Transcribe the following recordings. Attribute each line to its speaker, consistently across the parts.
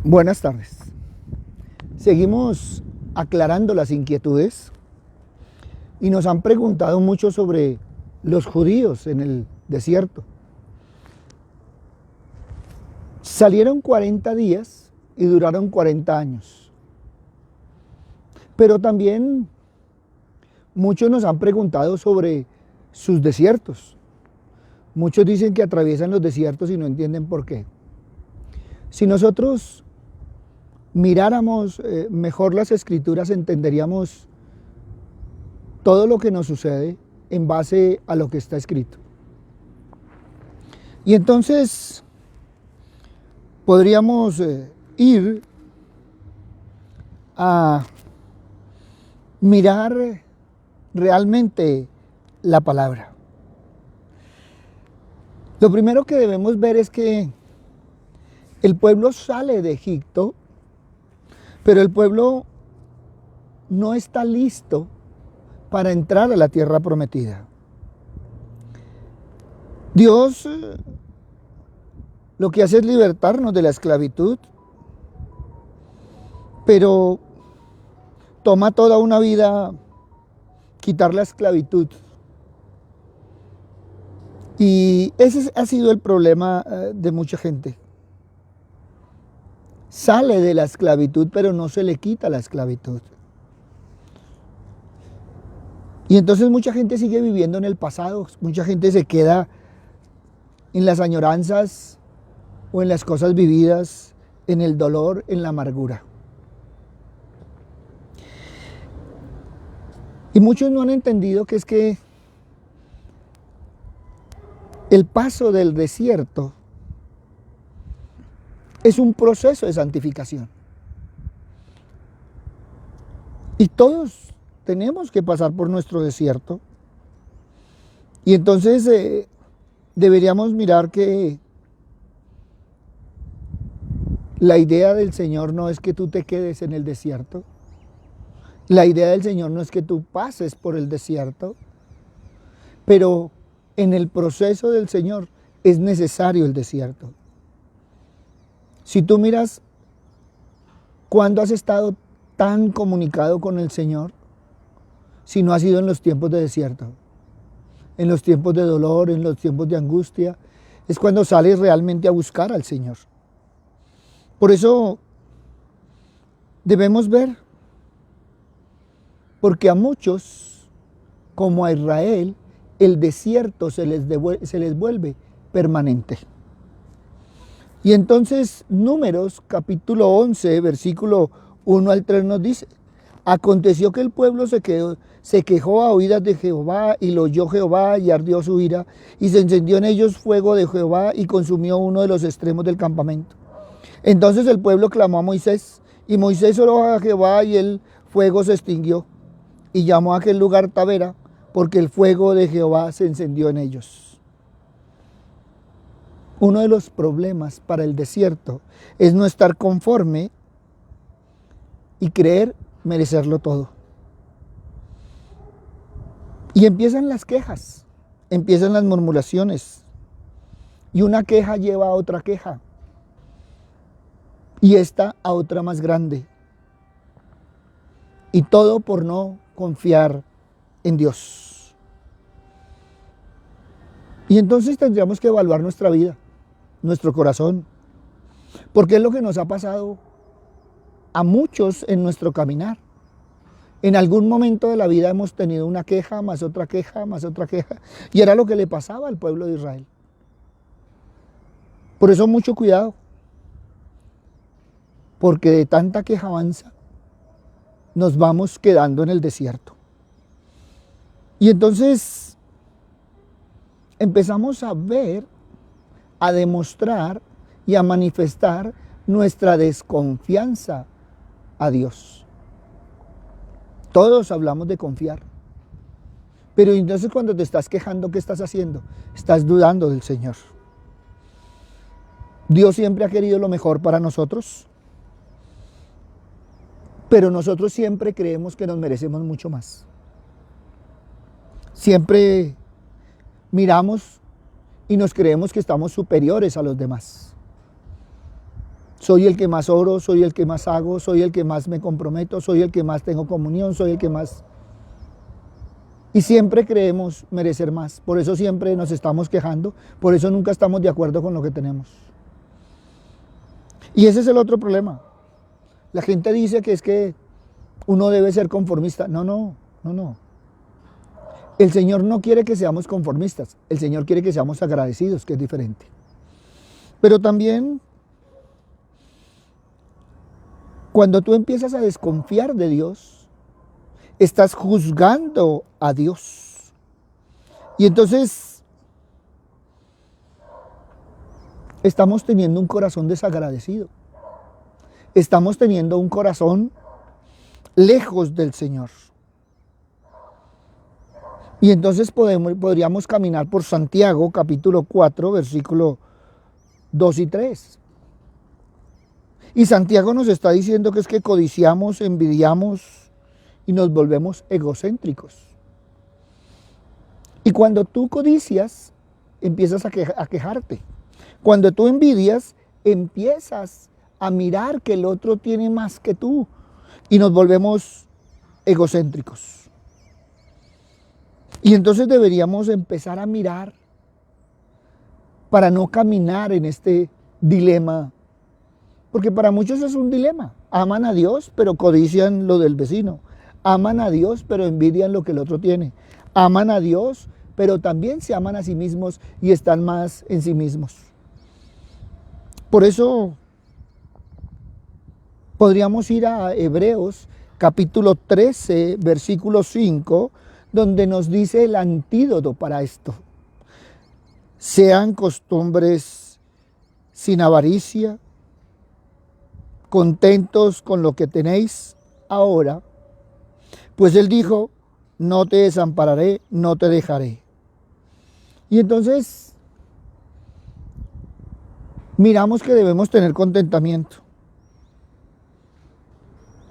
Speaker 1: Buenas tardes. Seguimos aclarando las inquietudes y nos han preguntado mucho sobre los judíos en el desierto. Salieron 40 días y duraron 40 años. Pero también muchos nos han preguntado sobre sus desiertos. Muchos dicen que atraviesan los desiertos y no entienden por qué. Si nosotros miráramos mejor las escrituras, entenderíamos todo lo que nos sucede en base a lo que está escrito. Y entonces podríamos ir a mirar realmente la palabra. Lo primero que debemos ver es que el pueblo sale de Egipto, pero el pueblo no está listo para entrar a la tierra prometida. Dios lo que hace es libertarnos de la esclavitud, pero toma toda una vida quitar la esclavitud. Y ese ha sido el problema de mucha gente. Sale de la esclavitud, pero no se le quita la esclavitud. Y entonces mucha gente sigue viviendo en el pasado, mucha gente se queda en las añoranzas o en las cosas vividas, en el dolor, en la amargura. Y muchos no han entendido que es que el paso del desierto es un proceso de santificación. Y todos tenemos que pasar por nuestro desierto. Y entonces deberíamos mirar que la idea del Señor no es que tú te quedes en el desierto. La idea del Señor no es que tú pases por el desierto. Pero en el proceso del Señor es necesario el desierto. Si tú miras cuándo has estado tan comunicado con el Señor, si no ha sido en los tiempos de desierto, en los tiempos de dolor, en los tiempos de angustia, es cuando sales realmente a buscar al Señor. Por eso debemos ver, porque a muchos, como a Israel, el desierto se les vuelve permanente. Y entonces Números capítulo 11, versículo 1 al 3 nos dice: aconteció que el pueblo se quejó a oídas de Jehová, y lo oyó Jehová, y ardió su ira, y se encendió en ellos fuego de Jehová, y consumió uno de los extremos del campamento. Entonces el pueblo clamó a Moisés, y Moisés oró a Jehová, y el fuego se extinguió, y llamó a aquel lugar Tabera, porque el fuego de Jehová se encendió en ellos. Uno de los problemas para el desierto es no estar conforme y creer merecerlo todo. Y empiezan las quejas, empiezan las murmuraciones, y una queja lleva a otra queja, y esta a otra más grande, y todo por no confiar en Dios. Y entonces tendríamos que evaluar nuestra vida, nuestro corazón, porque es lo que nos ha pasado a muchos en nuestro caminar. En algún momento de la vida hemos tenido una queja, más otra queja, más otra queja, y era lo que le pasaba al pueblo de Israel. Por eso mucho cuidado, porque de tanta quejanza nos vamos quedando en el desierto. Y entonces empezamos a ver, a demostrar y a manifestar nuestra desconfianza a Dios. Todos hablamos de confiar, pero entonces cuando te estás quejando, ¿qué estás haciendo? Estás dudando del Señor. Dios siempre ha querido lo mejor para nosotros, pero nosotros siempre creemos que nos merecemos mucho más. Siempre miramos y nos creemos que estamos superiores a los demás. Soy el que más oro, soy el que más hago, soy el que más me comprometo, soy el que más tengo comunión, soy el que más... Y siempre creemos merecer más. Por eso siempre nos estamos quejando, por eso nunca estamos de acuerdo con lo que tenemos. Y ese es el otro problema. La gente dice que es que uno debe ser conformista. No. El Señor no quiere que seamos conformistas, el Señor quiere que seamos agradecidos, que es diferente. Pero también, cuando tú empiezas a desconfiar de Dios, estás juzgando a Dios. Y entonces, estamos teniendo un corazón desagradecido. Estamos teniendo un corazón lejos del Señor. Y entonces podríamos caminar por Santiago, capítulo 4, versículo 2 y 3. Y Santiago nos está diciendo que es que codiciamos, envidiamos y nos volvemos egocéntricos. Y cuando tú codicias, empiezas a quejarte. Cuando tú envidias, empiezas a mirar que el otro tiene más que tú y nos volvemos egocéntricos. Y entonces deberíamos empezar a mirar para no caminar en este dilema, porque para muchos es un dilema. Aman a Dios, pero codician lo del vecino. Aman a Dios, pero envidian lo que el otro tiene. Aman a Dios, pero también se aman a sí mismos y están más en sí mismos. Por eso podríamos ir a Hebreos capítulo 13, versículo 5, donde nos dice el antídoto para esto. Sean costumbres sin avaricia, contentos con lo que tenéis ahora, pues Él dijo, no te desampararé, no te dejaré. Y entonces miramos que debemos tener contentamiento.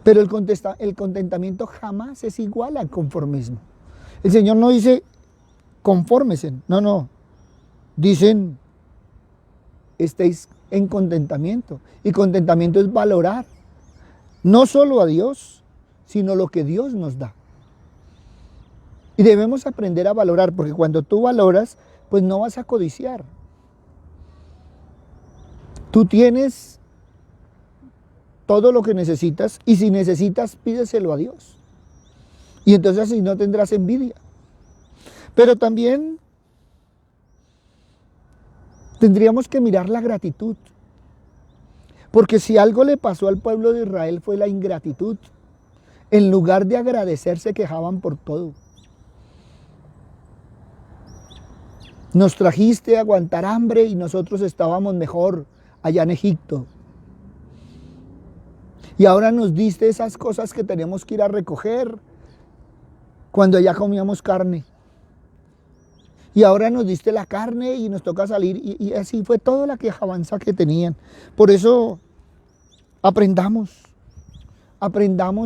Speaker 1: Pero el contentamiento jamás es igual al conformismo. El Señor no dice confórmense, no. Dicen estéis en contentamiento. Y contentamiento es valorar no solo a Dios, sino lo que Dios nos da. Y debemos aprender a valorar, porque cuando tú valoras, pues no vas a codiciar. Tú tienes todo lo que necesitas y si necesitas, pídeselo a Dios. Y entonces así no tendrás envidia. Pero también tendríamos que mirar la gratitud. Porque si algo le pasó al pueblo de Israel fue la ingratitud. En lugar de agradecer, se quejaban por todo. Nos trajiste a aguantar hambre y nosotros estábamos mejor allá en Egipto. Y ahora nos diste esas cosas que tenemos que ir a recoger cuando allá comíamos carne. Y ahora nos diste la carne y nos toca salir. Y así fue toda la quejanza que tenían. Por eso aprendamos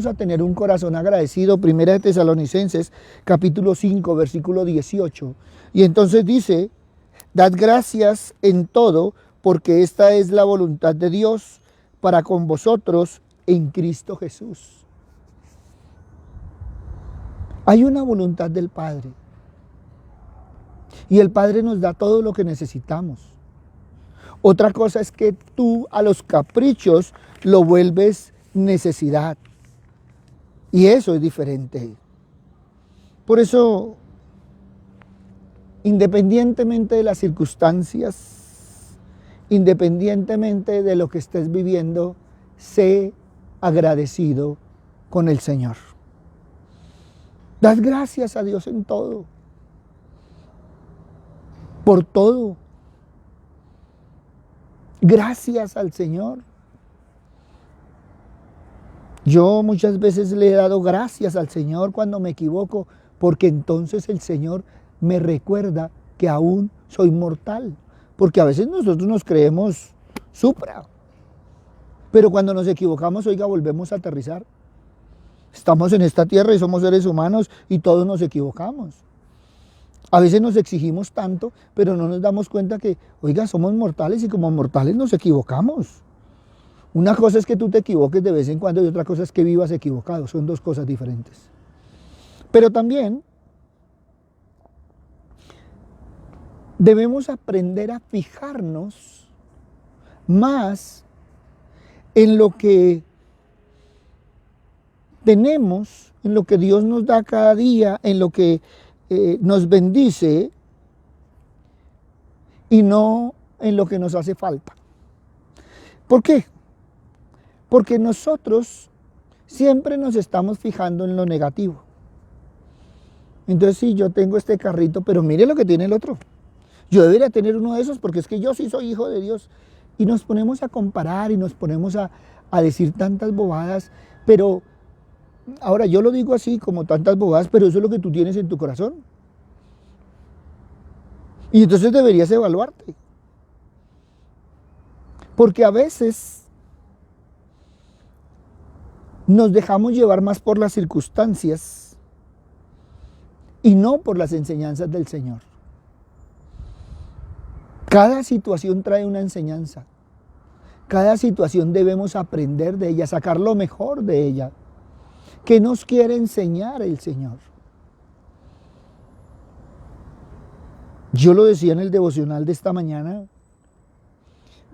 Speaker 1: a tener un corazón agradecido. Primera de Tesalonicenses, capítulo 5, versículo 18. Y entonces dice, dad gracias en todo, porque esta es la voluntad de Dios para con vosotros en Cristo Jesús. Hay una voluntad del Padre. Y el Padre nos da todo lo que necesitamos. Otra cosa es que tú a los caprichos lo vuelves necesidad. Y eso es diferente. Por eso, independientemente de las circunstancias, independientemente de lo que estés viviendo, sé agradecido con el Señor. Das gracias a Dios en todo. Por todo. Gracias al Señor. Yo muchas veces le he dado gracias al Señor cuando me equivoco, porque entonces el Señor me recuerda que aún soy mortal. Porque a veces nosotros nos creemos supra. Pero cuando nos equivocamos, oiga, volvemos a aterrizar. Estamos en esta tierra y somos seres humanos y todos nos equivocamos. A veces nos exigimos tanto, pero no nos damos cuenta que, oiga, somos mortales y como mortales nos equivocamos. Una cosa es que tú te equivoques de vez en cuando y otra cosa es que vivas equivocado. Son dos cosas diferentes. Pero también debemos aprender a fijarnos más en lo que tenemos, en lo que Dios nos da cada día, en lo que nos bendice y no en lo que nos hace falta. ¿Por qué? Porque nosotros siempre nos estamos fijando en lo negativo. Entonces, sí, yo tengo este carrito, pero mire lo que tiene el otro. Yo debería tener uno de esos porque es que yo sí soy hijo de Dios. Y nos ponemos a comparar y nos ponemos a decir tantas bobadas, pero ahora yo lo digo así como tantas bobadas, pero eso es lo que tú tienes en tu corazón. Y entonces deberías evaluarte. Porque a veces nos dejamos llevar más por las circunstancias y no por las enseñanzas del Señor. Cada situación trae una enseñanza. Cada situación debemos aprender de ella, sacar lo mejor de ella. ¿Qué nos quiere enseñar el Señor? Yo lo decía en el devocional de esta mañana,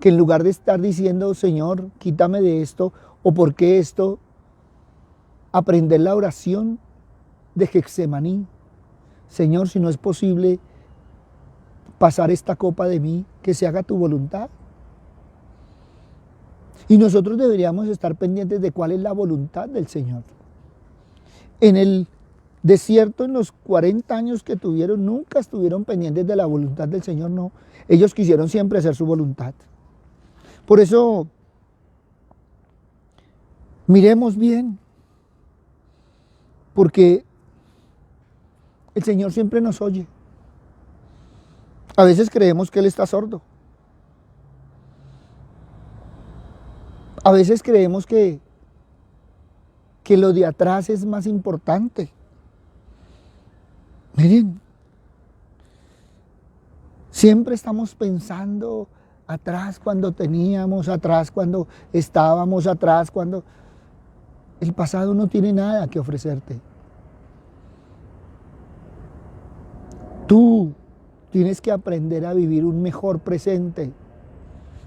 Speaker 1: que en lugar de estar diciendo, Señor, quítame de esto, o por qué esto, aprender la oración de Getsemaní. Señor, si no es posible pasar esta copa de mí, que se haga tu voluntad. Y nosotros deberíamos estar pendientes de cuál es la voluntad del Señor. En el desierto, en los 40 años que tuvieron, nunca estuvieron pendientes de la voluntad del Señor, no. Ellos quisieron siempre hacer su voluntad. Por eso, miremos bien, porque el Señor siempre nos oye. A veces creemos que Él está sordo. A veces creemos que lo de atrás es más importante. Miren, siempre estamos pensando atrás cuando teníamos, atrás cuando estábamos, atrás cuando... El pasado no tiene nada que ofrecerte. Tú tienes que aprender a vivir un mejor presente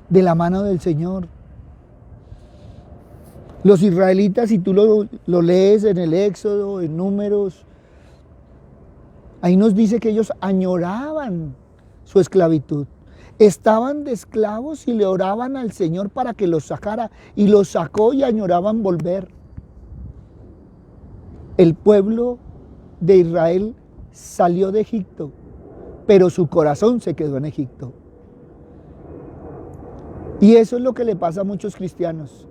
Speaker 1: de la mano del Señor. Los israelitas, si tú lo lees en el Éxodo, en Números, ahí nos dice que ellos añoraban su esclavitud. Estaban de esclavos y le oraban al Señor para que los sacara, y los sacó y añoraban volver. El pueblo de Israel salió de Egipto, pero su corazón se quedó en Egipto. Y eso es lo que le pasa a muchos cristianos.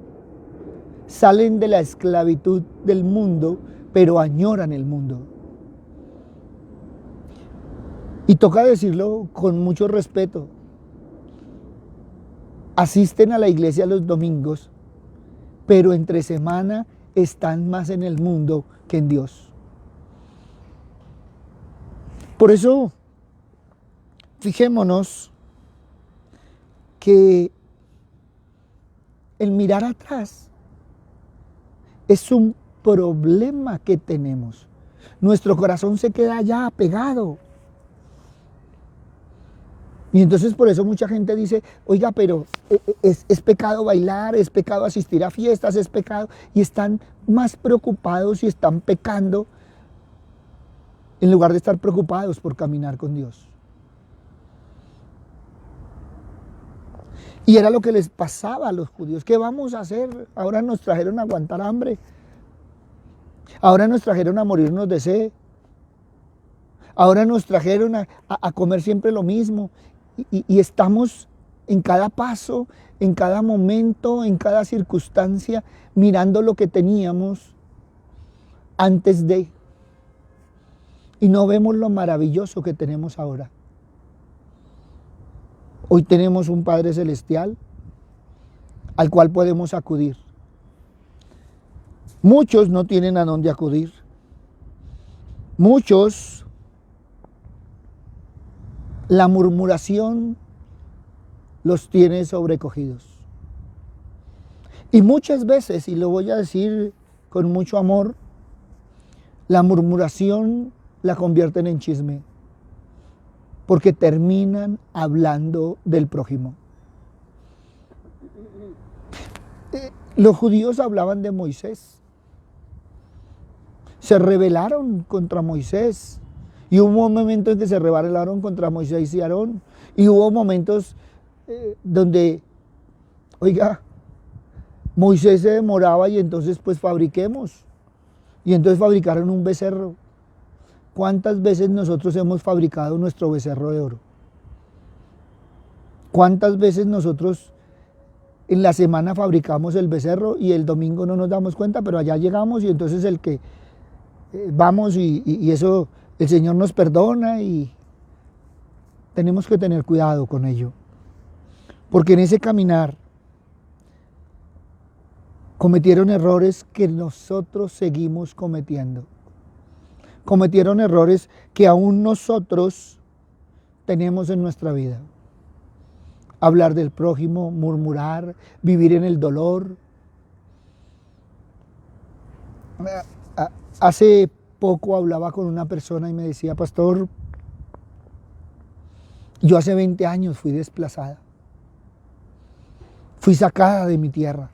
Speaker 1: Salen de la esclavitud del mundo, pero añoran el mundo. Y toca decirlo con mucho respeto. Asisten a la iglesia los domingos, pero entre semana están más en el mundo que en Dios. Por eso, fijémonos que el mirar atrás es un problema que tenemos. Nuestro corazón se queda ya pegado. Y entonces por eso mucha gente dice, oiga, pero es pecado bailar, es pecado asistir a fiestas, es pecado. Y están más preocupados y están pecando en lugar de estar preocupados por caminar con Dios. Y era lo que les pasaba a los judíos. ¿Qué vamos a hacer? Ahora nos trajeron a aguantar hambre. Ahora nos trajeron a morirnos de sed. Ahora nos trajeron a comer siempre lo mismo. Y estamos en cada paso, en cada momento, en cada circunstancia, mirando lo que teníamos antes de. Y no vemos lo maravilloso que tenemos ahora. Hoy tenemos un Padre Celestial al cual podemos acudir. Muchos no tienen a dónde acudir. Muchos, la murmuración los tiene sobrecogidos. Y muchas veces, y lo voy a decir con mucho amor, la murmuración la convierten en chisme, porque terminan hablando del prójimo. Los judíos hablaban de Moisés, se rebelaron contra Moisés, y hubo momentos en que se rebelaron contra Moisés y Aarón, y hubo momentos donde, oiga, Moisés se demoraba y entonces pues fabriquemos, y entonces fabricaron un becerro. ¿Cuántas veces nosotros hemos fabricado nuestro becerro de oro? ¿Cuántas veces nosotros en la semana fabricamos el becerro y el domingo no nos damos cuenta, pero allá llegamos y entonces el que vamos y eso el Señor nos perdona y tenemos que tener cuidado con ello? Porque en ese caminar cometieron errores que nosotros seguimos cometiendo. Cometieron errores que aún nosotros tenemos en nuestra vida. Hablar del prójimo, murmurar, vivir en el dolor. Hace poco hablaba con una persona y me decía: pastor, yo hace 20 años fui desplazada. Fui sacada de mi tierra.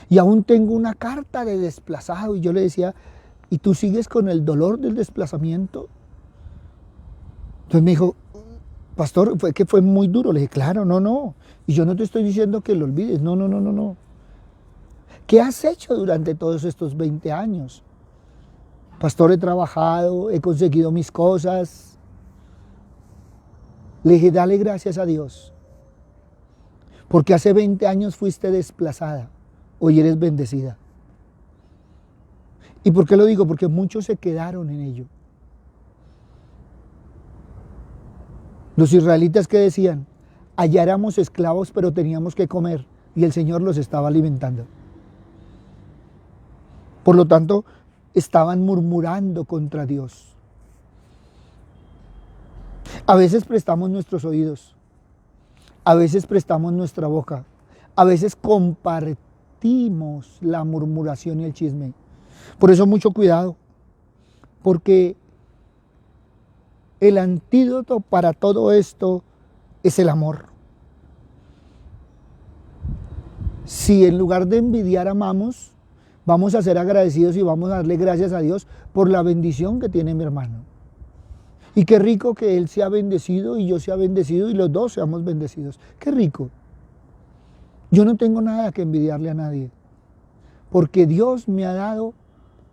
Speaker 1: Y aún tengo una carta de desplazado. Y yo le decía: ¿y tú sigues con el dolor del desplazamiento? Entonces me dijo: pastor, fue muy duro. Le dije: claro, no. Y yo no te estoy diciendo que lo olvides. No. ¿Qué has hecho durante todos estos 20 años? Pastor, he trabajado, he conseguido mis cosas. Le dije: dale gracias a Dios. Porque hace 20 años fuiste desplazada. Hoy eres bendecida. ¿Y por qué lo digo? Porque muchos se quedaron en ello. Los israelitas, ¿qué decían? Allá éramos esclavos, pero teníamos que comer, y el Señor los estaba alimentando. Por lo tanto, estaban murmurando contra Dios. A veces prestamos nuestros oídos, a veces prestamos nuestra boca, a veces compartimos la murmuración y el chisme. Por eso mucho cuidado, porque el antídoto para todo esto es el amor. Si en lugar de envidiar amamos, vamos a ser agradecidos y vamos a darle gracias a Dios por la bendición que tiene mi hermano. Y qué rico que él sea bendecido y yo sea bendecido y los dos seamos bendecidos. Qué rico. Yo no tengo nada que envidiarle a nadie, porque Dios me ha dado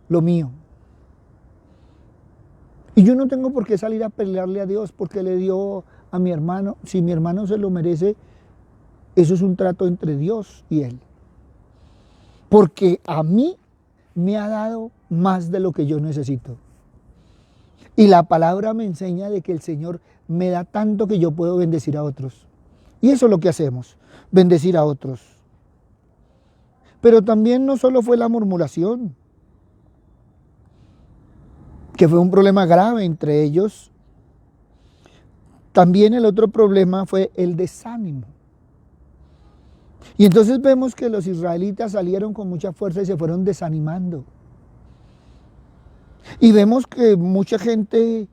Speaker 1: lo mío. Y yo no tengo por qué salir a pelearle a Dios porque le dio a mi hermano. Si mi hermano se lo merece, eso es un trato entre Dios y él. Porque a mí me ha dado más de lo que yo necesito. Y la palabra me enseña de que el Señor me da tanto que yo puedo bendecir a otros. Y eso es lo que hacemos, bendecir a otros. Pero también no solo fue la murmuración, que fue un problema grave entre ellos. También el otro problema fue el desánimo. Y entonces vemos que los israelitas salieron con mucha fuerza y se fueron desanimando. Y vemos que mucha gente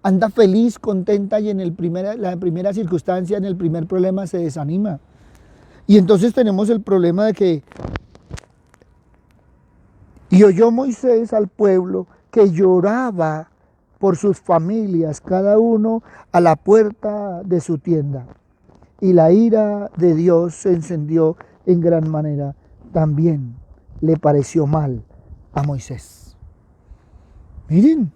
Speaker 1: anda feliz, contenta y en la primera circunstancia, en el primer problema se desanima. Y entonces tenemos el problema de que y oyó Moisés al pueblo que lloraba por sus familias, cada uno a la puerta de su tienda. Y la ira de Dios se encendió en gran manera. También le pareció mal a Moisés. Miren,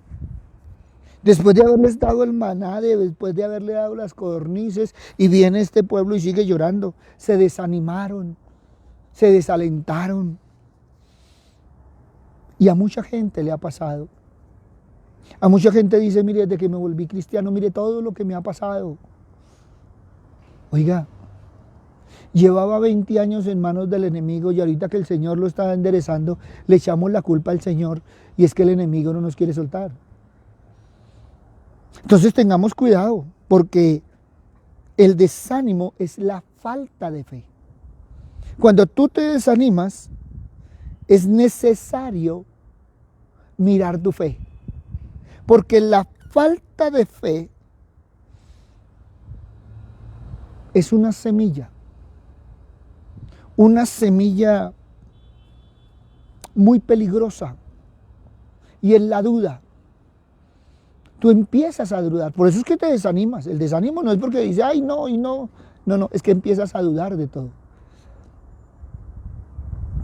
Speaker 1: después de haberles dado el maná, después de haberle dado las codornices, y viene este pueblo y sigue llorando, se desanimaron, se desalentaron. Y a mucha gente le ha pasado. A mucha gente dice: mire, desde que me volví cristiano, mire todo lo que me ha pasado. Oiga, llevaba 20 años en manos del enemigo y ahorita que el Señor lo está enderezando, le echamos la culpa al Señor y es que el enemigo no nos quiere soltar. Entonces tengamos cuidado, porque el desánimo es la falta de fe. Cuando tú te desanimas, es necesario mirar tu fe. Porque la falta de fe es una semilla muy peligrosa, y es la duda. Tú empiezas a dudar, por eso es que te desanimas. El desánimo no es porque dices, ay, no, y no, no, es que empiezas a dudar de todo.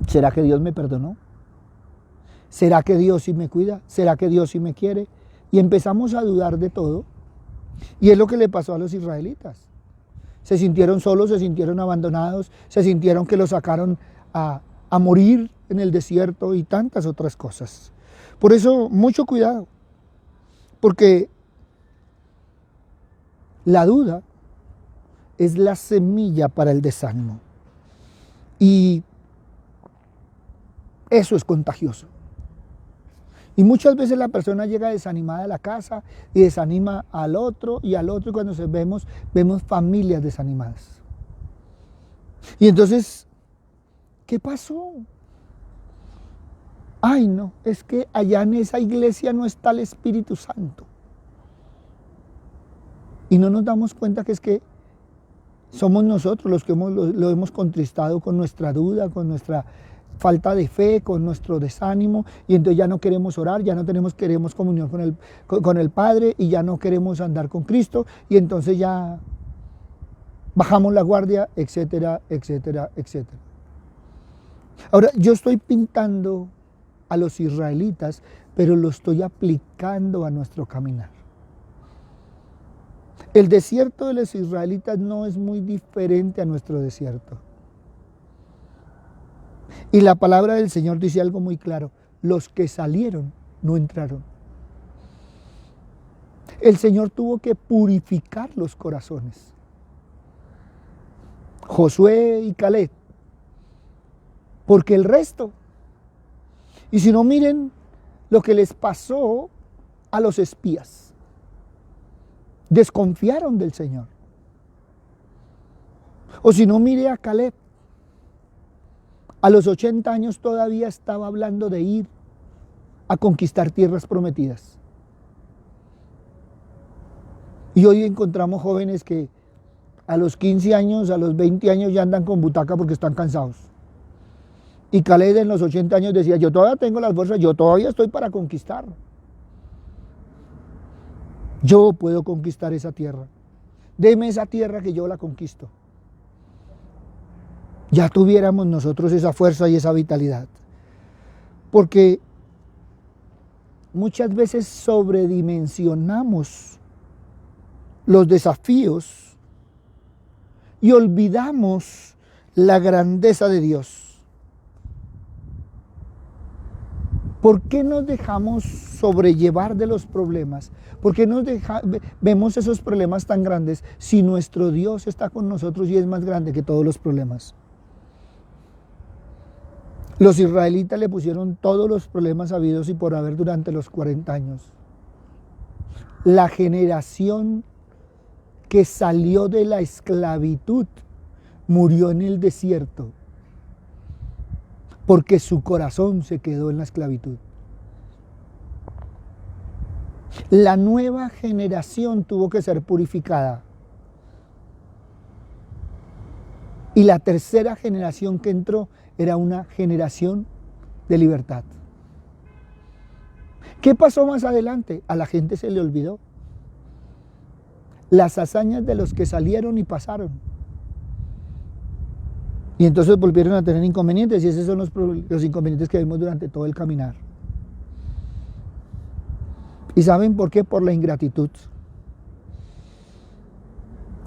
Speaker 1: ¿Será que Dios me perdonó? ¿Será que Dios sí me cuida? ¿Será que Dios sí me quiere? Y empezamos a dudar de todo, y es lo que le pasó a los israelitas. Se sintieron solos, se sintieron abandonados, se sintieron que los sacaron a morir en el desierto y tantas otras cosas. Por eso, mucho cuidado, porque la duda es la semilla para el desánimo. Y eso es contagioso. Y muchas veces la persona llega desanimada a la casa y desanima al otro, y cuando vemos familias desanimadas. Y entonces, ¿qué pasó? Ay, no, es que allá en esa iglesia no está el Espíritu Santo. Y no nos damos cuenta que es que somos nosotros los que lo hemos contristado con nuestra duda, con nuestra falta de fe, con nuestro desánimo, y entonces ya no queremos orar, ya no queremos comunión con el Padre, y ya no queremos andar con Cristo, y entonces ya bajamos la guardia, etcétera, etcétera, etcétera. Ahora, yo estoy pintando a los israelitas, pero lo estoy aplicando a nuestro caminar. El desierto de los israelitas no es muy diferente a nuestro desierto. Y la palabra del Señor dice algo muy claro: los que salieron no entraron. El Señor tuvo que purificar los corazones. Josué y Caleb, porque el resto, y si no, miren lo que les pasó a los espías. Desconfiaron del Señor. O si no, mire a Caleb. A los 80 años todavía estaba hablando de ir a conquistar tierras prometidas. Y hoy encontramos jóvenes que a los 15 años, a los 20 años ya andan con butaca porque están cansados. Y Caleb en los 80 años decía: yo todavía tengo las fuerzas, yo todavía estoy para conquistar. Yo puedo conquistar esa tierra. Deme esa tierra que yo la conquisto. Ya tuviéramos nosotros esa fuerza y esa vitalidad. Porque muchas veces sobredimensionamos los desafíos y olvidamos la grandeza de Dios. ¿Por qué nos dejamos sobrellevar de los problemas? ¿Por qué vemos esos problemas tan grandes si nuestro Dios está con nosotros y es más grande que todos los problemas? Los israelitas le pusieron todos los problemas habidos y por haber durante los 40 años. La generación que salió de la esclavitud murió en el desierto porque su corazón se quedó en la esclavitud. La nueva generación tuvo que ser purificada. Y la tercera generación que entró era una generación de libertad. ¿Qué pasó más adelante? A la gente se le olvidó las hazañas de los que salieron y pasaron. Y entonces volvieron a tener inconvenientes, y esos son los inconvenientes que vimos durante todo el caminar. ¿Y saben por qué? Por la ingratitud.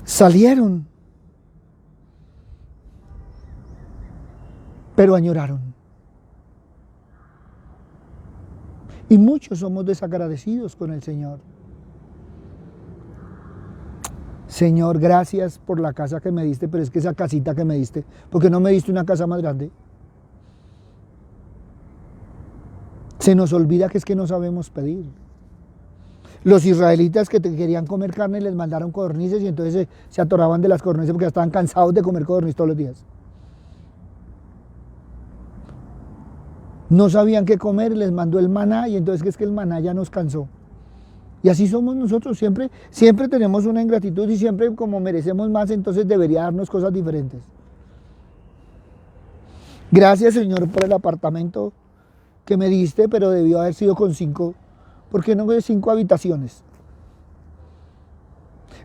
Speaker 1: Salieron, pero añoraron. Y muchos somos desagradecidos con el Señor. Señor, gracias por la casa que me diste, pero es que esa casita que me diste, ¿por qué no me diste una casa más grande? Se nos olvida que es que no sabemos pedir. Los israelitas que querían comer carne les mandaron codornices y entonces se atoraban de las codornices porque estaban cansados de comer codornices todos los días. No sabían qué comer, les mandó el maná y entonces es que el maná ya nos cansó. Y así somos nosotros, siempre tenemos una ingratitud y siempre como merecemos más, entonces debería darnos cosas diferentes. Gracias, Señor, por el apartamento que me diste, pero debió haber sido con 5, ¿por qué no con 5 habitaciones?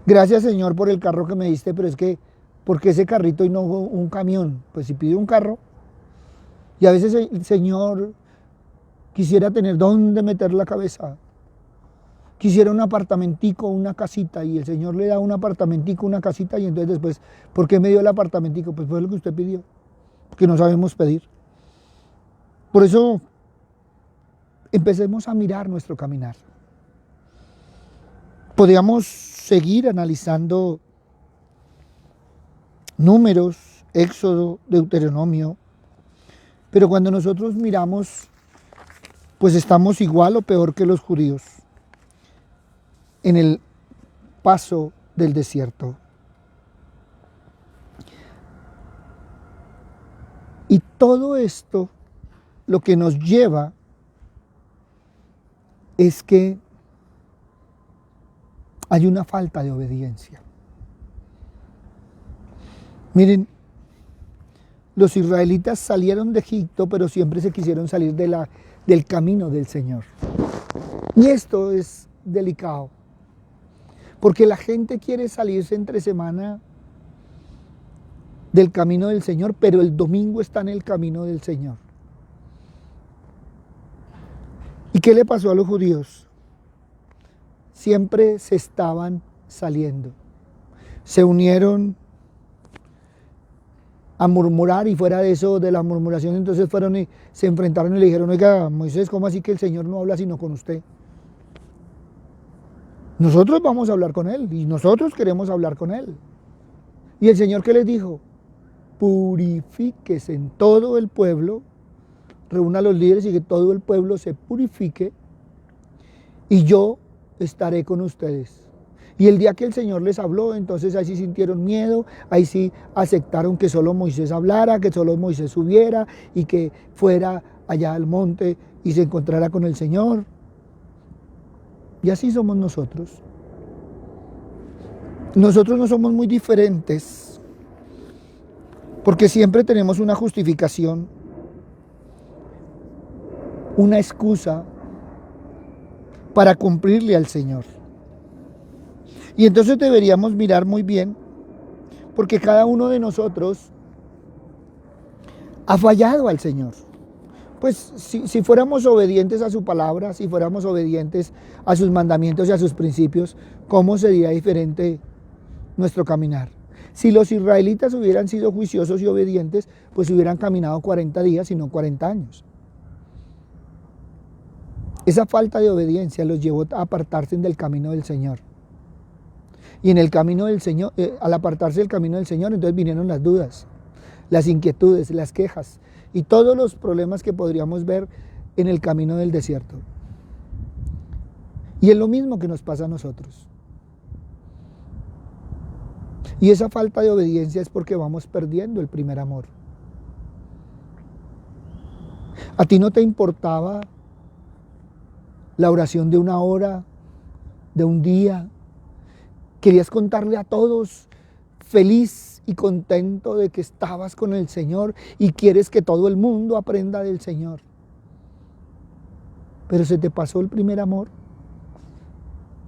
Speaker 1: Gracias, Señor, por el carro que me diste, pero es que, ¿por qué ese carrito y no un camión? Pues si pide un carro, y a veces el Señor quisiera tener dónde meter la cabeza. Quisiera un apartamentico, una casita, y el Señor le da un apartamentico, una casita, y entonces después, ¿por qué me dio el apartamentico? Pues fue lo que usted pidió, porque no sabemos pedir. Por eso, empecemos a mirar nuestro caminar. Podríamos seguir analizando Números, Éxodo, Deuteronomio, pero cuando nosotros miramos, pues estamos igual o peor que los judíos en el paso del desierto. Y todo esto lo que nos lleva es que hay una falta de obediencia. Miren, los israelitas salieron de Egipto, pero siempre se quisieron salir del camino del Señor. Y esto es delicado, porque la gente quiere salirse entre semana del camino del Señor, pero el domingo está en el camino del Señor. ¿Y qué le pasó a los judíos? Siempre se estaban saliendo. Se unieron a murmurar y fuera de eso, de la murmuración, entonces fueron y se enfrentaron y le dijeron, oiga, Moisés, ¿cómo así que el Señor no habla sino con usted? Nosotros vamos a hablar con Él y nosotros queremos hablar con Él. Y el Señor, ¿qué les dijo? Purifíquese en todo el pueblo, reúna a los líderes y que todo el pueblo se purifique y yo estaré con ustedes. Y el día que el Señor les habló, entonces ahí sí sintieron miedo, ahí sí aceptaron que solo Moisés hablara, que solo Moisés subiera y que fuera allá al monte y se encontrara con el Señor. Y así somos nosotros. Nosotros no somos muy diferentes, porque siempre tenemos una justificación, una excusa para cumplirle al Señor. Y entonces deberíamos mirar muy bien, porque cada uno de nosotros ha fallado al Señor. Pues si fuéramos obedientes a su palabra, si fuéramos obedientes a sus mandamientos y a sus principios, ¿cómo sería diferente nuestro caminar? Si los israelitas hubieran sido juiciosos y obedientes, pues hubieran caminado 40 días y no 40 años. Esa falta de obediencia los llevó a apartarse del camino del Señor. Y en el camino del Señor, al apartarse del camino del Señor, entonces vinieron las dudas, las inquietudes, las quejas y todos los problemas que podríamos ver en el camino del desierto. Y es lo mismo que nos pasa a nosotros. Y esa falta de obediencia es porque vamos perdiendo el primer amor. ¿A ti no te importaba la oración de una hora, de un día? Querías contarle a todos feliz y contento de que estabas con el Señor y quieres que todo el mundo aprenda del Señor. Pero se te pasó el primer amor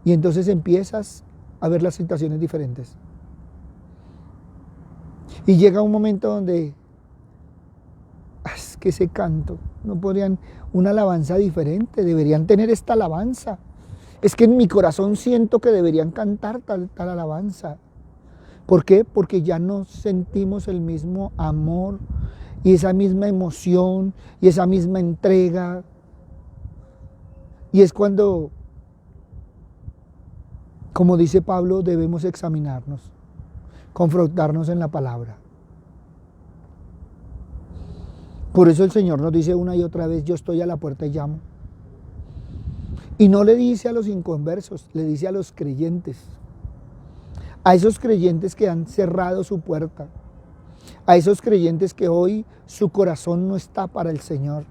Speaker 1: y entonces empiezas a ver las situaciones diferentes. Y llega un momento donde es que ese canto, no podrían, una alabanza diferente, deberían tener esta alabanza. Es que en mi corazón siento que deberían cantar tal alabanza. ¿Por qué? Porque ya no sentimos el mismo amor y esa misma emoción y esa misma entrega. Y es cuando, como dice Pablo, debemos examinarnos, confrontarnos en la palabra. Por eso el Señor nos dice una y otra vez, yo estoy a la puerta y llamo. Y no le dice a los inconversos, le dice a los creyentes. A esos creyentes que han cerrado su puerta. A esos creyentes que hoy su corazón no está para el Señor.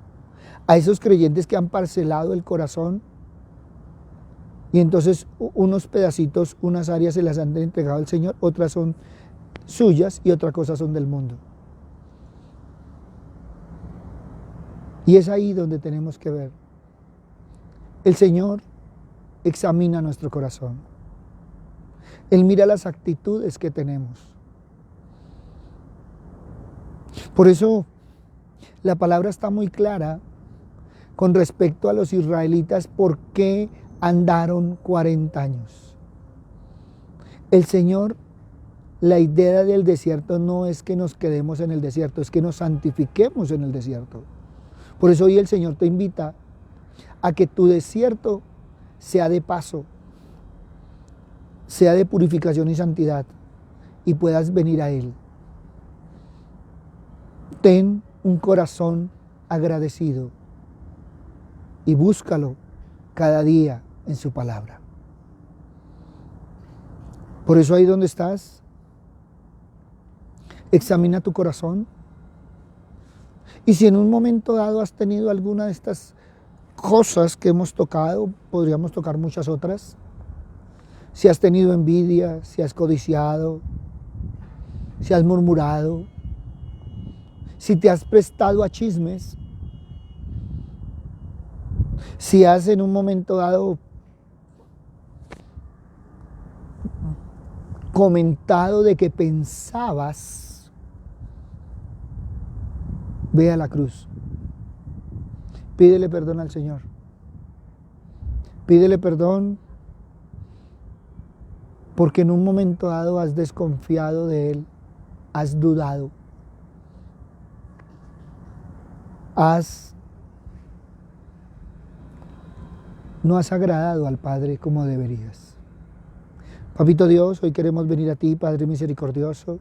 Speaker 1: a esos creyentes que han parcelado el corazón y entonces unos pedacitos, unas áreas se las han entregado al Señor, otras son suyas y otras cosas son del mundo. Y es ahí donde tenemos que ver. El Señor examina nuestro corazón. Él mira las actitudes que tenemos. Por eso la palabra está muy clara con respecto a los israelitas, por qué andaron 40 años. El Señor, la idea del desierto no es que nos quedemos en el desierto, es que nos santifiquemos en el desierto. Por eso hoy el Señor te invita a que tu desierto sea de paso, sea de purificación y santidad, y puedas venir a Él. Ten un corazón agradecido y búscalo cada día en su palabra. Por eso ahí donde estás, examina tu corazón. Y si en un momento dado has tenido alguna de estas cosas que hemos tocado, podríamos tocar muchas otras. Si has tenido envidia, si has codiciado, si has murmurado, si te has prestado a chismes, si has en un momento dado comentado de que pensabas, ve a la cruz. Pídele perdón al Señor. Pídele perdón porque en un momento dado has desconfiado de Él, has dudado, no has agradado al Padre como deberías. Papito Dios, hoy queremos venir a ti, Padre misericordioso,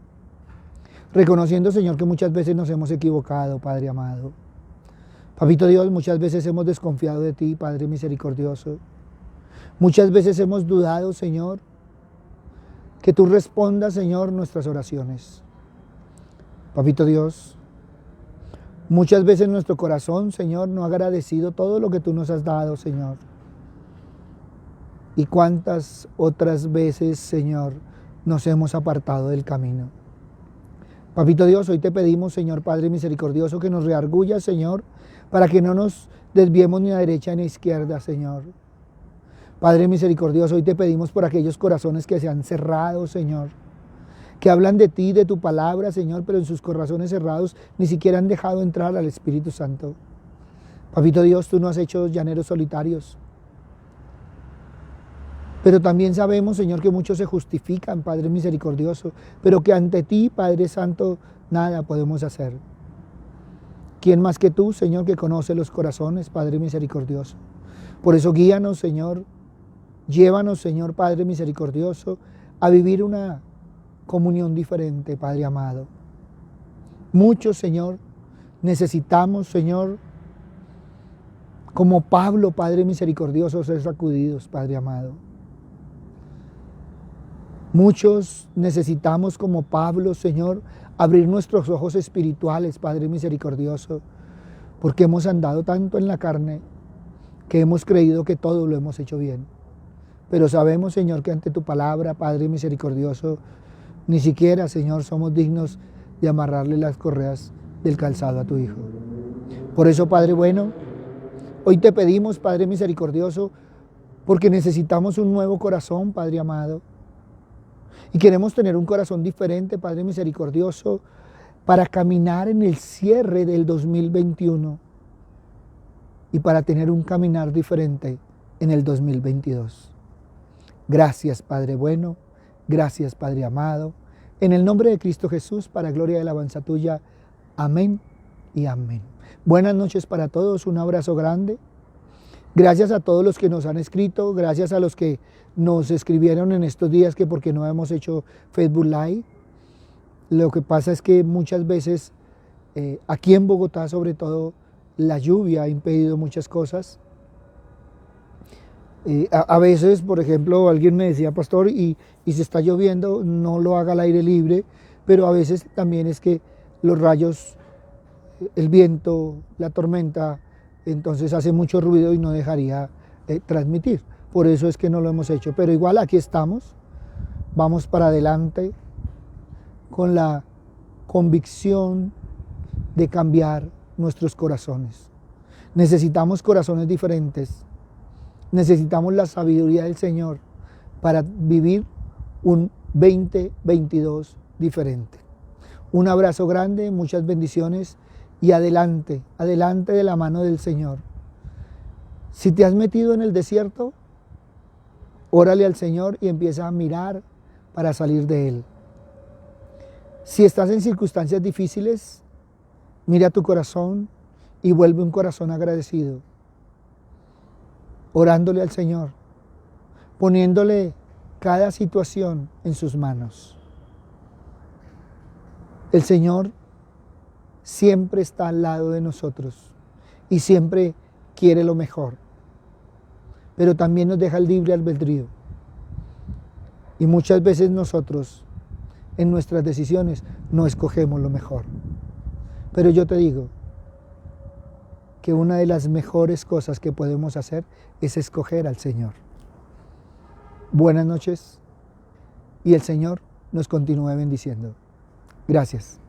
Speaker 1: reconociendo, Señor, que muchas veces nos hemos equivocado, Padre amado. Papito Dios, muchas veces hemos desconfiado de ti, Padre misericordioso. Muchas veces hemos dudado, Señor, que tú respondas, Señor, nuestras oraciones. Papito Dios, muchas veces nuestro corazón, Señor, no ha agradecido todo lo que tú nos has dado, Señor. Y cuántas otras veces, Señor, nos hemos apartado del camino. Papito Dios, hoy te pedimos, Señor Padre misericordioso, que nos reargullas, Señor, para que no nos desviemos ni a derecha ni a izquierda, Señor. Padre misericordioso, hoy te pedimos por aquellos corazones que se han cerrado, Señor, que hablan de ti, de tu palabra, Señor, pero en sus corazones cerrados ni siquiera han dejado entrar al Espíritu Santo. Papito Dios, tú no has hecho llaneros solitarios. Pero también sabemos, Señor, que muchos se justifican, Padre misericordioso, pero que ante ti, Padre Santo, nada podemos hacer. ¿Quién más que tú, Señor, que conoce los corazones, Padre misericordioso? Por eso guíanos, Señor, llévanos, Señor, Padre misericordioso, a vivir una comunión diferente, Padre amado. Muchos, Señor, necesitamos, Señor, como Pablo, Padre misericordioso, ser sacudidos, Padre amado. Muchos necesitamos, como Pablo, Señor, abrir nuestros ojos espirituales, Padre misericordioso, porque hemos andado tanto en la carne que hemos creído que todo lo hemos hecho bien. Pero sabemos, Señor, que ante tu palabra, Padre misericordioso, ni siquiera, Señor, somos dignos de amarrarle las correas del calzado a tu Hijo. Por eso, Padre bueno, hoy te pedimos, Padre misericordioso, porque necesitamos un nuevo corazón, Padre amado. Y queremos tener un corazón diferente, Padre misericordioso, para caminar en el cierre del 2021 y para tener un caminar diferente en el 2022. Gracias, Padre bueno, gracias, Padre amado. En el nombre de Cristo Jesús, para gloria y alabanza tuya. Amén y amén. Buenas noches para todos, un abrazo grande. Gracias a todos los que nos han escrito, gracias a los que nos escribieron en estos días que porque no hemos hecho Facebook Live. Lo que pasa es que muchas veces, aquí en Bogotá sobre todo, la lluvia ha impedido muchas cosas. A veces, por ejemplo, alguien me decía, pastor, y si está lloviendo, no lo haga al aire libre, pero a veces también es que los rayos, el viento, la tormenta, entonces hace mucho ruido y no dejaría transmitir. Por eso es que no lo hemos hecho. Pero igual aquí estamos, vamos para adelante con la convicción de cambiar nuestros corazones. Necesitamos corazones diferentes. Necesitamos la sabiduría del Señor para vivir un 2022 diferente. Un abrazo grande, muchas bendiciones y adelante, adelante de la mano del Señor. Si te has metido en el desierto, órale al Señor y empieza a mirar para salir de él. Si estás en circunstancias difíciles, mira tu corazón y vuelve un corazón agradecido, orándole al Señor, poniéndole cada situación en sus manos. El Señor siempre está al lado de nosotros y siempre quiere lo mejor, pero también nos deja el libre albedrío. Y muchas veces nosotros, en nuestras decisiones, no escogemos lo mejor. Pero yo te digo que una de las mejores cosas que podemos hacer es escoger al Señor. Buenas noches y el Señor nos continúe bendiciendo. Gracias.